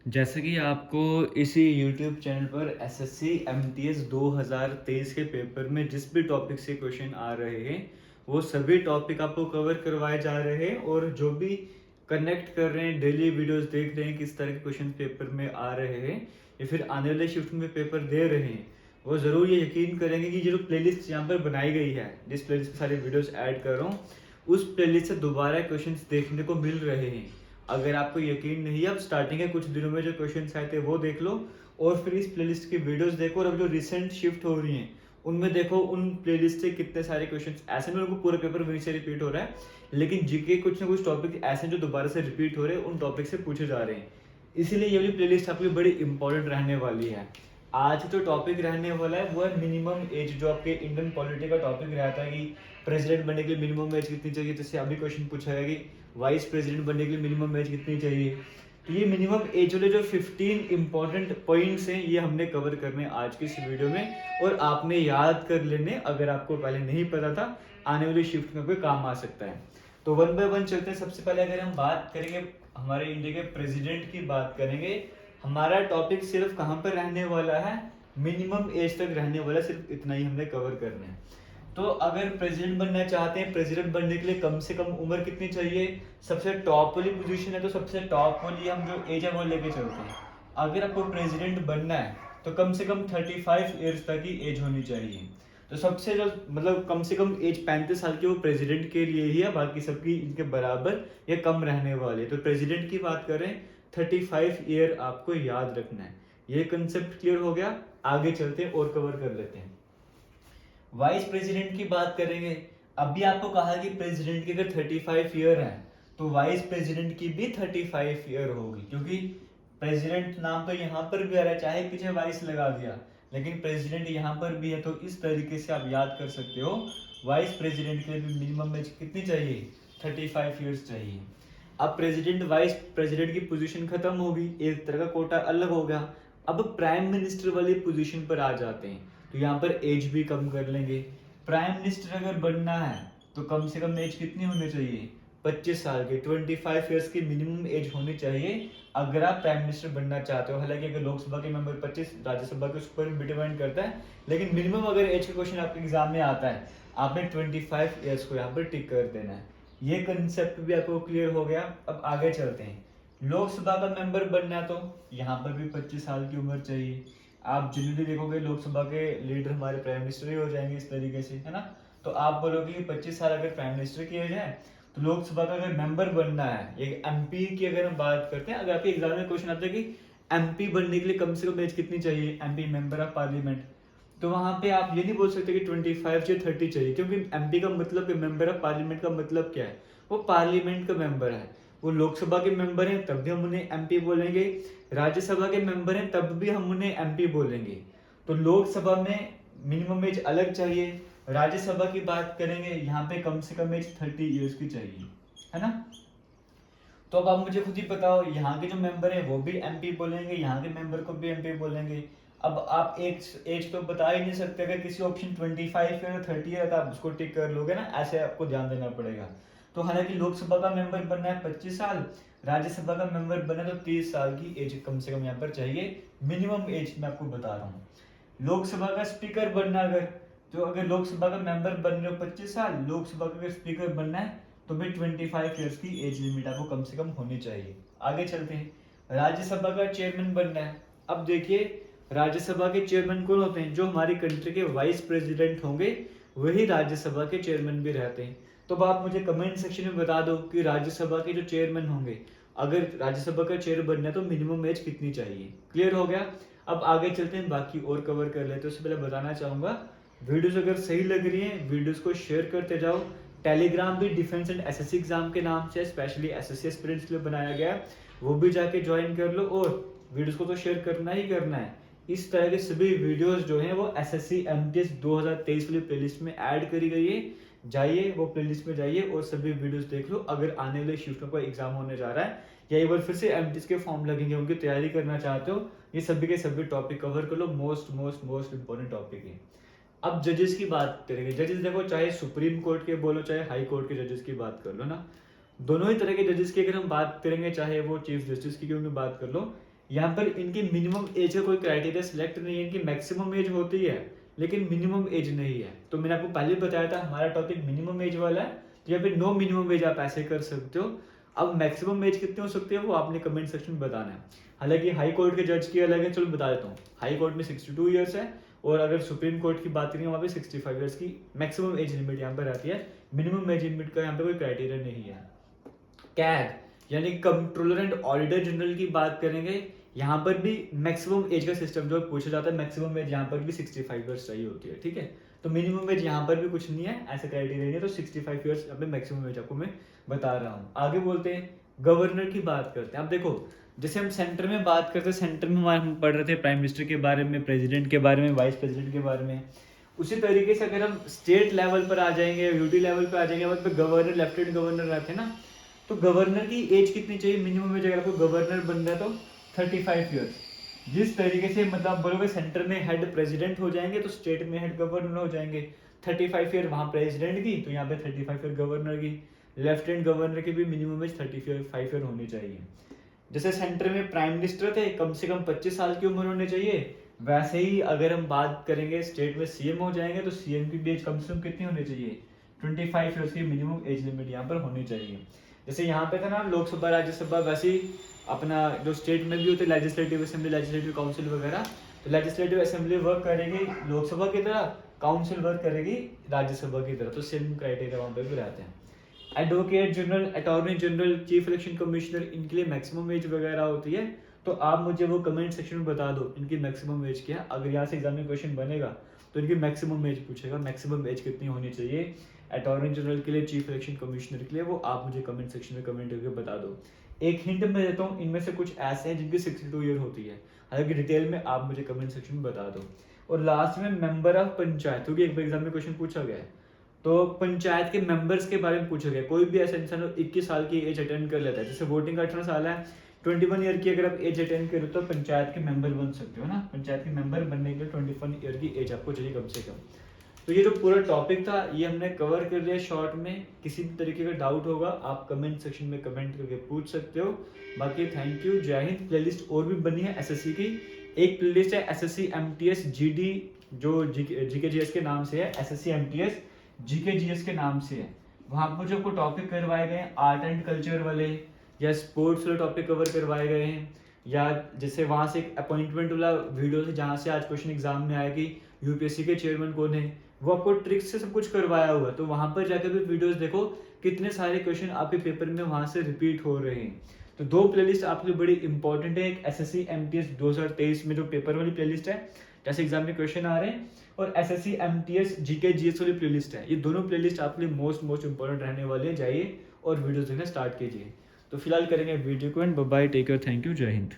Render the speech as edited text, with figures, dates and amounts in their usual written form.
जैसे कि आपको इसी यूट्यूब चैनल पर एसएससी एमटीएस 2023 के पेपर में जिस भी टॉपिक से क्वेश्चन आ रहे हैं वो सभी टॉपिक आपको कवर करवाए जा रहे हैं। और जो भी कनेक्ट कर रहे हैं, डेली वीडियोस देख रहे हैं किस तरह के क्वेश्चन पेपर में आ रहे हैं या फिर आने वाले शिफ्ट में पेपर दे रहे हैं, वो ज़रूर ये यकीन करेंगे कि जो प्लेलिस्ट यहाँ पर बनाई गई है, जिस प्लेलिस्ट में सारे वीडियोस ऐड कर रहा हूँ, उस प्लेलिस्ट से दोबारा क्वेश्चंस देखने को मिल रहे हैं। अगर आपको यकीन नहीं है, अब स्टार्टिंग के कुछ दिनों में जो क्वेश्चंस आए थे वो देख लो और फिर इस प्लेलिस्ट की वीडियोस देखो। और अब जो रिसेंट शिफ्ट हो रही हैं उनमें देखो उन प्लेलिस्ट से कितने सारे क्वेश्चंस ऐसे नहीं उनको पूरा पेपर वहीं से रिपीट हो रहा है, लेकिन जीके कुछ ना कुछ टॉपिक ऐसे हैं जो दोबारा से रिपीट हो रहे हैं, उन टॉपिक से पूछे जा रहे हैं। इसीलिए ये वाली प्लेलिस्ट आपकी बड़ी इंपॉर्टेंट रहने वाली है। आज जो टॉपिक रहने वाला है वो है मिनिमम एज। जो आपके इंडियन पॉलिटी का टॉपिक रहता है कि प्रेसिडेंट बनने के लिए मिनिमम एज कितनी चाहिए, जैसे अभी क्वेश्चन पूछा है कि वाइस प्रेसिडेंट बनने के लिए मिनिमम एज कितनी चाहिए। तो ये मिनिमम एज वाले जो 15 इंपॉर्टेंट पॉइंट्स हैं ये हमने कवर करने आज की इस वीडियो में, और आपने याद कर लेने अगर आपको पहले नहीं पता था, आने वाली शिफ्ट में कोई काम आ सकता है। तो वन बाय वन चलते हैं। सबसे पहले अगर हम बात करेंगे हमारे इंडिया के प्रेसिडेंट की बात करेंगे, हमारा टॉपिक सिर्फ कहाँ पर रहने वाला है, मिनिमम एज तक रहने वाला है, सिर्फ इतना ही हमने कवर करना है। तो अगर प्रेसिडेंट बनना चाहते हैं, प्रेसिडेंट बनने के लिए कम से कम उम्र कितनी चाहिए, सबसे टॉप वाली पोजीशन है तो सबसे टॉप वाली हम जो एज है वो लेके चलते हैं। अगर आपको प्रेसिडेंट बनना है तो कम से कम 35 ईयर्स तक की एज होनी चाहिए। तो सबसे जो मतलब कम से कम एज 35 साल की वो प्रेसिडेंट के लिए ही है, बाकी सबकी इनके बराबर या कम रहने वाले। तो प्रेसिडेंट की बात करें 35 ईयर आपको याद रखना है। ये कंसेप्ट क्लियर हो गया, आगे चलते हैं और कवर कर लेते हैं। वाइस प्रेसिडेंट की बात करेंगे। अभी आपको कहा कि प्रेसिडेंट की अगर 35 ईयर है तो वाइस प्रेसिडेंट की भी 35 ईयर होगी, क्योंकि प्रेसिडेंट नाम तो यहाँ पर भी आ रहा है, चाहे पीछे वाइस लगा दिया लेकिन प्रेसिडेंट यहाँ पर भी है। तो इस तरीके से आप याद कर सकते हो वाइस प्रेसिडेंट के लिए भी मिनिमम एज कितनी चाहिए, 35 ईयर्स चाहिए। अब प्रेसिडेंट वाइस प्रेसिडेंट की पोजीशन खत्म होगी, एक तरह का कोटा अलग हो गया। अब प्राइम मिनिस्टर वाली पोजीशन पर आ जाते हैं, तो यहाँ पर एज भी कम कर लेंगे। प्राइम मिनिस्टर अगर बनना है तो कम से कम एज कितनी होनी चाहिए, 25 साल की, 25 ईयर्स की मिनिमम एज होनी चाहिए अगर आप प्राइम मिनिस्टर बनना चाहते हो। हालांकि अगर लोकसभा के मेंबर 25, राज्यसभा के उस पर भी डिपेंड करता है, लेकिन मिनिमम अगर एज का क्वेश्चन आपके एग्जाम में आता है, आपने 25 ईयर्स को यहाँ पर टिक कर देना है। ये कंसेप्ट भी आपको क्लियर हो गया। अब आगे चलते हैं। लोकसभा का मेंबर बनना है तो यहाँ पर भी 25 साल की उम्र चाहिए। आप जनरली देखोगे लोकसभा के लीडर हमारे प्राइम मिनिस्टर ही हो जाएंगे इस तरीके से, है ना। तो आप बोलोगे कि 25 साल अगर प्राइम मिनिस्टर की एज है तो लोकसभा का अगर मेंबर बनना है, एक एमपी की अगर हम बात करते हैं, अगर आपके एग्जाम में क्वेश्चन आता है कि एमपी बनने के लिए कम से कम एज कितनी चाहिए, एमपी मेंबर ऑफ पार्लियामेंट, तो वहां पे आप ये नहीं बोल सकते कि 25 या 30 चाहिए, क्योंकि एमपी का मतलब, मेंबर ऑफ पार्लियामेंट का मतलब क्या है, वो पार्लियामेंट का मेंबर है। वो लोकसभा के मेंबर हैं तब भी हम उन्हें एमपी बोलेंगे, राज्यसभा के मेंबर हैं तब भी हम उन्हें एमपी बोलेंगे। तो लोकसभा में मिनिमम एज अलग चाहिए, राज्यसभा की बात करेंगे यहाँ पे कम से कम एज 30 ईयर्स की चाहिए, है ना। तो अब आप मुझे खुद ही बताओ, यहाँ के जो मेंबर हैं वो भी एमपी बोलेंगे, यहाँ के मेंबर को भी एमपी बोलेंगे। अब आप एक एज तो बता ही नहीं सकते, अगर किसी ऑप्शन 25 या 30 है तो आप उसको टिक कर लोगे ना, ऐसे आपको ध्यान देना पड़ेगा। तो हालांकि लोकसभा का मेंबर बनना है 25 साल, राज्यसभा का मेंबर बनना है तो 30 साल की एज कम से कम यहाँ पर चाहिए, मिनिमम एज मैं आपको बता रहा हूँ। लोकसभा का स्पीकर बनना अगर, तो अगर लोकसभा का मेंबर बन रहे हो 25 साल, लोकसभा का अगर स्पीकर बनना है तो भी 25 ईयर्स की एज लिमिट आपको कम से कम होनी चाहिए। आगे चलते हैं। राज्यसभा का चेयरमैन बनना है। अब देखिए राज्यसभा के चेयरमैन कौन होते हैं, जो हमारी कंट्री के वाइस प्रेसिडेंट होंगे वही राज्यसभा के चेयरमैन भी रहते हैं। तो अब आप मुझे कमेंट सेक्शन में बता दो कि राज्यसभा के जो चेयरमैन होंगे, अगर राज्यसभा का चेयर बनना है तो मिनिमम एज कितनी चाहिए। क्लियर हो गया। अब आगे चलते हैं, बाकी और कवर कर लेते हैं। उससे पहले बताना चाहूंगा, वीडियोस अगर सही लग रही है वीडियोस को शेयर करते जाओ। टेलीग्राम भी डिफेंस एंड एसएससी एग्जाम के नाम से स्पेशली एसएससी एस्पिरेंट्स के लिए बनाया गया है, वो भी जाके ज्वाइन कर लो, और वीडियोस को तो शेयर करना ही करना है। इस तरह के सभी वीडियोस जो हैं वो एसएससी एमटीएस 2023 वाली प्लेलिस्ट में ऐड करी गई है, जाइए वो प्लेलिस्ट में जाइए और सभी वीडियोस देख लो। अगर आने वाले शिफ्ट में कोई एग्जाम होने जा रहा है या एक बार फिर से एमटीएस के फॉर्म लगेंगे उनकी तैयारी करना चाहते हो, ये सभी के सभी टॉपिक कवर कर लो। Most most most important topic है। अब जजेस की बात करेंगे। जजेस देखो, चाहे सुप्रीम कोर्ट के बोलो चाहे हाई कोर्ट के जजेस की बात कर लो ना, दोनों ही तरह के जजेस की अगर हम बात करेंगे, चाहे वो चीफ जस्टिस की क्यों भी बात कर लो, यहाँ पर इनकी मिनिमम एज का कोई क्राइटेरिया सिलेक्ट नहीं है, इनकी मैक्सिमम एज होती है लेकिन मिनिमम एज नहीं है। तो मैंने आपको पहले बताया था हमारा टॉपिक मिनिमम एज वाला है, तो यहाँ पे नो मिनिमम एज आप ऐसे कर सकते हो। अब मैक्सिमम एज कितनी हो सकती है वो आपने कमेंट सेक्शन में बताना है। हालांकि हाई कोर्ट के जज की अलग है, चलो बता देता हूँ। हाई कोर्ट में 62 ईयर्स है, और अगर सुप्रीम कोर्ट की बात करें वहाँ पे 65 ईयर्स की मैक्सिमम एज लिमिट यहाँ पर आती है। मिनिमम एज लिमिट का यहाँ पे कोई क्राइटेरिया नहीं है। कैग यानी कंट्रोलर एंड ऑडिटर जनरल की बात करेंगे, यहाँ पर भी मैक्सिमम एज का सिस्टम जो पूछा जाता है, मैक्सिमम एज यहाँ पर भी 65 ईयर्स चाहिए होती है, ठीक है। तो मिनिमम एज यहाँ पर भी कुछ नहीं है, ऐसा क्राइटेरिया नहीं है, तो 65 ईयर्स यहाँ पे मैक्सिमम एज आपको मैं बता रहा हूँ। आगे बोलते हैं, गवर्नर की बात करते हैं। अब देखो, जैसे हम सेंटर में बात करते हैं, सेंटर में हम पढ़ रहे थे प्राइम मिनिस्टर के बारे में, प्रेसिडेंट के बारे में, वाइस प्रेसिडेंट के बारे में। उसी तरीके से अगर हम स्टेट लेवल पर आ जाएंगे, यूटी लेवल पर आ जाएंगे, वहाँ पे गवर्नर, लेफ्टिनेंट गवर्नर रहते हैं ना, तो गवर्नर की एज कितनी चाहिए मिनिमम एज, अगर आपको गवर्नर बन रहा है तो 35 ईयर्स। जिस तरीके से मतलब बोलोगे सेंटर में हेड प्रेसिडेंट हो जाएंगे तो स्टेट में हेड गवर्नर हो जाएंगे। 35 ईयर वहाँ प्रेसिडेंट की, तो यहाँ पे 35 ईयर गवर्नर की। लेफ्टिनेंट गवर्नर की भी मिनिमम एज 35 ईयर होनी चाहिए। जैसे सेंटर में प्राइम मिनिस्टर थे, कम से कम 25 साल की उम्र होनी चाहिए, वैसे ही अगर हम बात करेंगे स्टेट में सीएम हो जाएंगे तो सीएम की भी एज कम से कम कितनी होनी चाहिए, 25 ईयर्स की मिनिमम एज लिमिट यहाँ पर होनी चाहिए। जैसे यहाँ पे था ना लोकसभा राज्यसभा, वैसे ही अपना जो स्टेट में भी होते लेजिस्लेटिव असेंबली, लेजिस्लेटिव काउंसिल वगैरह, तो लेजिस्लेटिव असेंबली वर्क करेगी लोकसभा की तरह, काउंसिल वर्क करेगी राज्यसभा की तरह, तो सेम क्राइटेरिया वहाँ पे भी रहते हैं। Advocate general, attorney general, chief election commissioner, इनके लिए मैक्सिमम एज वगैरह होती है, तो आप मुझे वो कमेंट सेक्शन में बता दो इनकी मैक्सिमम एज क्या है। अगर यहाँ से एग्जाम में क्वेश्चन बनेगा तो इनकी मैक्सिमम एज पूछेगा, मैक्सिमम एज कितनी होनी चाहिए अटॉर्नी जनरल के लिए, चीफ इलेक्शन कमिश्नर के लिए, वो आप मुझे कमेंट सेक्शन में कमेंट करके बता दो। एक हिंट मैं देता हूँ, इनमें से कुछ ऐसे हैं जिनकी 62 ईयर होती है, हालांकि डिटेल में आप मुझे कमेंट सेक्शन में बता दो। और लास्ट में मेंबर ऑफ पंचायत, क्योंकि एक एग्जाम में क्वेश्चन पूछा गया है, तो पंचायत के मेंबर्स के बारे में पूछा गया। कोई भी ऐसा इंसान 21 साल की एज अटेंड कर लेता है, जैसे वोटिंग का 18 साल है, 21 ईयर की अगर आप एज अटेंड करो तो पंचायत के मेंबर बन सकते हो ना। पंचायत के मेंबर बनने के लिए 21 ईयर की एज आपको चाहिए कम से कम। तो ये जो पूरा टॉपिक था ये हमने कवर कर लिया शॉर्ट में। किसी भी तरीके का डाउट होगा आप कमेंट सेक्शन में कमेंट करके पूछ सकते हो। बाकी थैंक यू, जय हिंद। प्लेलिस्ट और भी बनी है एसएससी की, एक प्लेलिस्ट है एसएससी एमटीएस जीडी, जो जीके जीएस के नाम से है, एसएससी एमटीएस जीके जीएस के नाम से है। वहाँ पर जो आपको टॉपिक करवाए गए हैं आर्ट एंड कल्चर वाले या स्पोर्ट्स वाले टॉपिक कवर करवाए गए हैं, या जैसे वहाँ से एक अपॉइंटमेंट वाला वीडियो है जहाँ से आज क्वेश्चन एग्जाम में आया कि यूपीएससी के चेयरमैन कौन है, वो आपको ट्रिक से सब कुछ करवाया हुआ है। तो वहाँ पर जाकर भी वीडियोस देखो, कितने सारे क्वेश्चन आपके पेपर में वहाँ से रिपीट हो रहे हैं। तो दो प्लेलिस्ट आपके लिए बड़ी इंपॉर्टेंट है, एक एसएससी एमटीएस 2023 में जो पेपर वाली प्लेलिस्ट है जैसे एग्जाम में क्वेश्चन आ रहे हैं, और एसएससी एमटीएस जीके जीएस वाली प्लेलिस्ट है। ये दोनों प्लेलिस्ट आपके लिए मोस्ट इंपॉर्टेंट रहने वाले हैं। जाइए और वीडियोस देखना स्टार्ट कीजिए। तो फिलहाल करेंगे वीडियो को end bye bye, take care, thank you, जय हिंद।